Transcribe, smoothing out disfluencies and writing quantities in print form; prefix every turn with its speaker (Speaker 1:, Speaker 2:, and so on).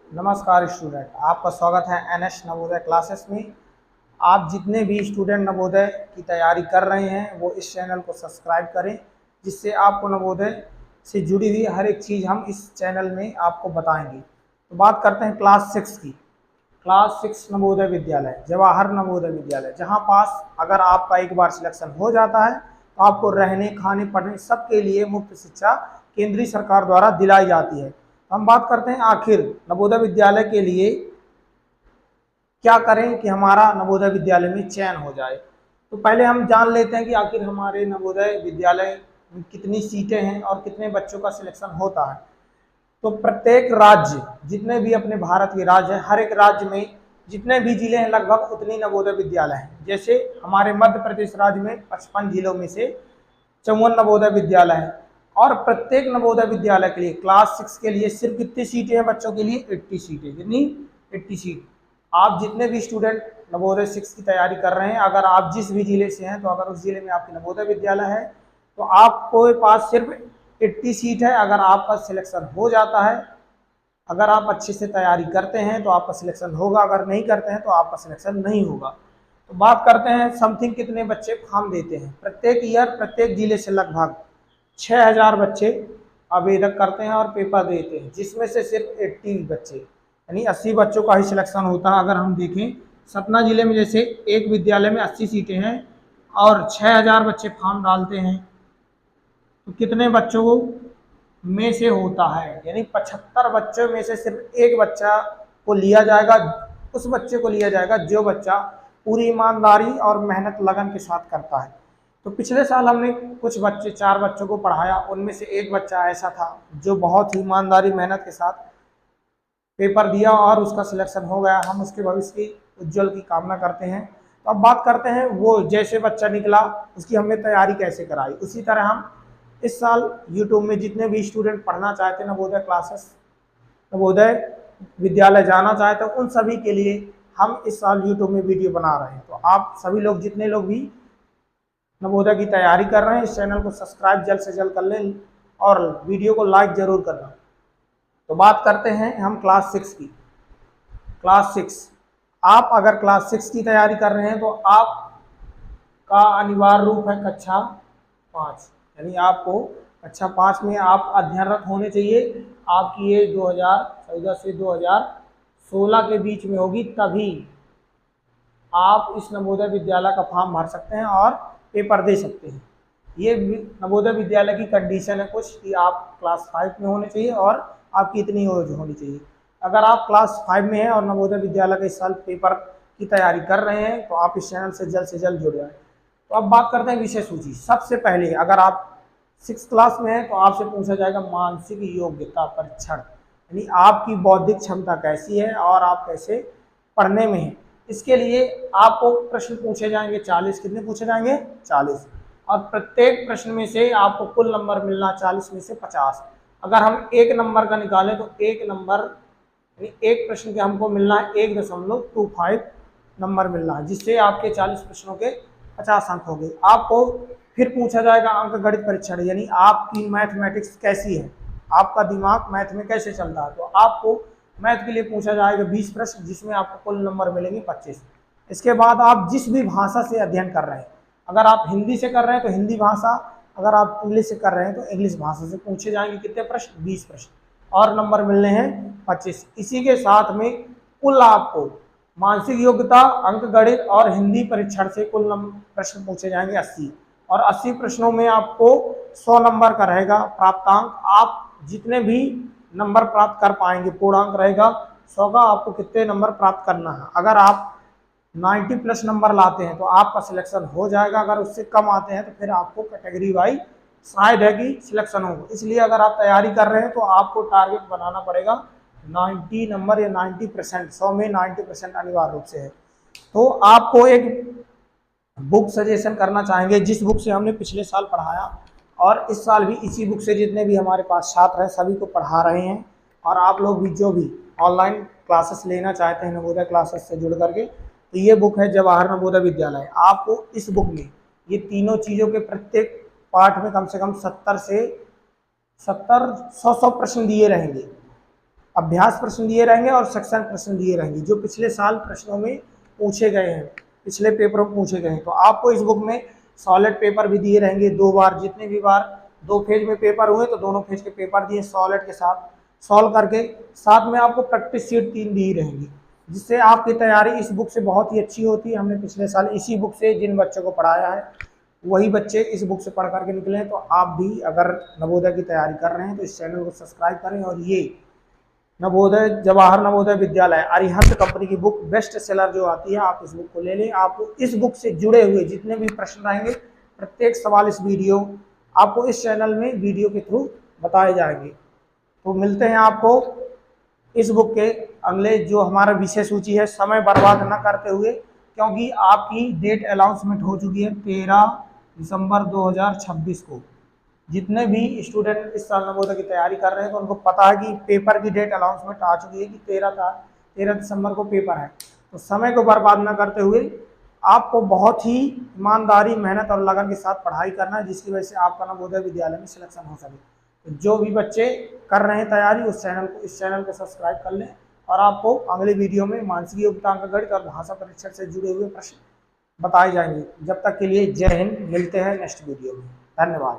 Speaker 1: नमस्कार स्टूडेंट, आपका स्वागत है एनएस नवोदय क्लासेस में। आप जितने भी स्टूडेंट नवोदय की तैयारी कर रहे हैं वो इस चैनल को सब्सक्राइब करें, जिससे आपको नवोदय से जुड़ी हुई हर एक चीज़ हम इस चैनल में आपको बताएंगे। तो बात करते हैं क्लास 6 की। क्लास 6 नवोदय विद्यालय, जवाहर नवोदय विद्यालय, जहाँ पास अगर आपका एक बार सिलेक्शन हो जाता है तो आपको रहने, खाने, पढ़ने सबके लिए मुफ्त शिक्षा केंद्रीय सरकार द्वारा दिलाई जाती है। हम बात करते हैं आखिर नवोदय विद्यालय के लिए क्या करें कि हमारा नवोदय विद्यालय में चयन हो जाए। तो पहले हम जान लेते हैं कि आखिर हमारे नवोदय विद्यालय में कितनी सीटें हैं और कितने बच्चों का सिलेक्शन होता है। तो प्रत्येक राज्य, जितने भी अपने भारत के राज्य हैं, हर एक राज्य में जितने भी जिले हैं लगभग उतनी नवोदय विद्यालय हैं। जैसे हमारे मध्य प्रदेश राज्य में 55 जिलों में से 54 नवोदय विद्यालय हैं और प्रत्येक नवोदय विद्यालय के लिए क्लास 6 के लिए सिर्फ कितनी सीटें हैं बच्चों के लिए? 80 सीटें। कितनी? 80 सीट। आप जितने भी स्टूडेंट नवोदय 6 की तैयारी कर रहे हैं, अगर आप जिस भी जिले से हैं, तो अगर उस जिले में आपकी नवोदय विद्यालय है तो आपको पास सिर्फ 80 सीट है। अगर आपका सिलेक्शन हो जाता है, अगर आप अच्छे से तैयारी करते हैं तो आपका सिलेक्शन होगा, अगर नहीं करते हैं तो आपका सिलेक्शन नहीं होगा। तो बात करते हैं समथिंग कितने बच्चे फॉर्म देते हैं। प्रत्येक ईयर प्रत्येक जिले से लगभग 6000 बच्चे आवेदन करते हैं और पेपर देते हैं, जिसमें से सिर्फ 80 बच्चे यानी 80 बच्चों का ही सिलेक्शन होता है। अगर हम देखें सतना जिले में जैसे एक विद्यालय में 80 सीटें हैं और 6000 बच्चे फॉर्म डालते हैं, तो कितने बच्चों में से होता है? यानी 75 बच्चों में से सिर्फ एक बच्चा को लिया जाएगा। उस बच्चे को लिया जाएगा जो बच्चा पूरी ईमानदारी और मेहनत लगन के साथ करता है। तो पिछले साल हमने कुछ बच्चे 4 बच्चों को पढ़ाया, उनमें से एक बच्चा ऐसा था जो बहुत ही ईमानदारी मेहनत के साथ पेपर दिया और उसका सिलेक्शन हो गया। हम उसके भविष्य की उज्जवल की कामना करते हैं। तो अब बात करते हैं वो जैसे बच्चा निकला उसकी हमने तैयारी कैसे कराई। उसी तरह हम इस साल यूट्यूब में जितने भी स्टूडेंट पढ़ना चाहते हैं, नवोदय क्लासेस, नवोदय विद्यालय जाना चाहते हैं, उन सभी के लिए हम इस साल यूट्यूब में वीडियो बना रहे हैं। तो आप सभी लोग, जितने लोग भी नवोदय की तैयारी कर रहे हैं, इस चैनल को सब्सक्राइब जल्द से जल्द कर लें और वीडियो को लाइक जरूर करना। तो बात करते हैं हम क्लास 6 की। क्लास 6, आप अगर क्लास 6 की तैयारी कर रहे हैं तो आपका अनिवार्य रूप है कक्षा 5, यानी आपको कक्षा 5 में आप अध्ययनरत होने चाहिए। आपकी एज 2014 से 2016 के बीच में होगी, तभी आप इस नवोदय विद्यालय का फॉर्म भर सकते हैं और पेपर दे सकते हैं। ये नवोदय विद्यालय की कंडीशन है कुछ कि आप क्लास 5 में होने चाहिए और आपकी इतनी एज होनी चाहिए। अगर आप क्लास 5 में हैं और नवोदय विद्यालय के इस साल पेपर की तैयारी कर रहे हैं तो आप इस चैनल से जल्द जुड़ जाएं। तो अब बात करते हैं विषय सूची। सबसे पहले अगर आप 6 क्लास में हैं तो आपसे पूछा जाएगा मानसिक योग्यता परीक्षण, यानी आपकी बौद्धिक क्षमता कैसी है और आप कैसे पढ़ने में हैं। इसके लिए आपको प्रश्न पूछे जाएंगे 40। कितने पूछे जाएंगे? 40। और प्रत्येक प्रश्न में से आपको कुल नंबर मिलना 40 में से 50। अगर हम एक नंबर का निकालें तो एक नंबर, एक प्रश्न के हमको मिलना है 1.25 नंबर मिलना है, जिससे आपके 40 प्रश्नों के 50 अंक हो गए। आपको फिर पूछा जाएगा अंक गणित परीक्षण, यानी आपकी मैथमेटिक्स कैसी है, आपका दिमाग मैथ में कैसे चलता है। तो आपको मैथ के लिए पूछा जाएगा 20 प्रश्न, जिसमें आपको कुल नंबर मिलेंगे 25। इसके बाद आप जिस भी भाषा से अध्ययन कर रहे हैं, अगर आप हिंदी से कर रहे हैं तो हिंदी भाषा, अगर आप इंग्लिश से कर रहे हैं तो इंग्लिश भाषा से पूछे जाएंगे कितने प्रश्न? 20 प्रश्न, और नंबर मिलने हैं 25। इसी के साथ में कुल आपको मानसिक योग्यता, अंक गणित और हिंदी परीक्षण से कुल प्रश्न पूछे जाएंगे 80, और 80 प्रश्नों में आपको 100 नंबर का रहेगा प्राप्तांक। आप जितने भी नंबर प्राप्त कर पाएंगे, पूर्णांक रहेगा 100 का, आपको कितने नंबर प्राप्त करना है। अगर आप 90 प्लस नंबर लाते हैं तो आपका सिलेक्शन हो जाएगा, अगर उससे कम आते हैं तो फिर आपको कैटेगरी वाइज शायद है कि सिलेक्शन होगा। इसलिए अगर आप तैयारी कर रहे हैं तो आपको टारगेट बनाना पड़ेगा 90 नंबर या 90%, 100 में 90% अनिवार्य रूप से है। तो आपको एक बुक सजेशन करना चाहेंगे जिस बुक से हमने पिछले साल पढ़ाया और इस साल भी इसी बुक से जितने भी हमारे पास छात्र हैं सभी को पढ़ा रहे हैं। और आप लोग भी जो भी ऑनलाइन क्लासेस लेना चाहते हैं नवोदय क्लासेस से जुड़ करके, तो ये बुक है जवाहर नवोदय विद्यालय। आपको इस बुक में ये तीनों चीज़ों के प्रत्येक पाठ में कम से कम 70 से 100 प्रश्न दिए रहेंगे अभ्यास प्रश्न दिए रहेंगे और सेक्शन प्रश्न दिए रहेंगे जो पिछले साल प्रश्नों में पूछे गए हैं, पिछले पेपरों में पूछे गए हैं। तो आपको इस बुक में सॉलिड पेपर भी दिए रहेंगे 2 बार, जितने भी बार 2 फेज में पेपर हुए तो दोनों फेज के पेपर दिए सॉलिड के साथ सॉल्व करके। साथ में आपको प्रैक्टिस शीट 3 दी रहेंगी, जिससे आपकी तैयारी इस बुक से बहुत ही अच्छी होती है। हमने पिछले साल इसी बुक से जिन बच्चों को पढ़ाया है वही बच्चे इस बुक से पढ़ करके निकले हैं। तो आप भी अगर नवोदय की तैयारी कर रहे हैं तो इस चैनल को सब्सक्राइब करें। और ये नवोदय जवाहर नवोदय विद्यालय अरिहंत कंपनी की बुक बेस्ट सेलर जो आती है, आप इस बुक को ले लें। आपको इस बुक से जुड़े हुए जितने भी प्रश्न रहेंगे, प्रत्येक सवाल इस वीडियो आपको इस चैनल में वीडियो के थ्रू बताए जाएंगे। तो मिलते हैं आपको इस बुक के अगले जो हमारा विषय सूची है। समय बर्बाद न करते हुए, क्योंकि आपकी डेट अनाउंसमेंट हो चुकी है 13 दिसंबर 2026 को। जितने भी स्टूडेंट इस साल नवोदय की तैयारी कर रहे हैं तो उनको पता है कि पेपर की डेट अनाउंसमेंट आ चुकी है कि 13 दिसंबर को पेपर है। तो समय को बर्बाद न करते हुए आपको बहुत ही ईमानदारी, मेहनत और लगन के साथ पढ़ाई करना है, जिसकी वजह से आपका नवोदय विद्यालय में सिलेक्शन हो सके। तो जो भी बच्चे कर रहे हैं तैयारी इस चैनल को सब्सक्राइब कर लें। और आपको अगले वीडियो में मानसिक योग्यता, अंक गणित और भाषा परीक्षण से जुड़े हुए प्रश्न बताए जाएंगे। जब तक के लिए जय हिंद। मिलते हैं नेक्स्ट वीडियो में। धन्यवाद।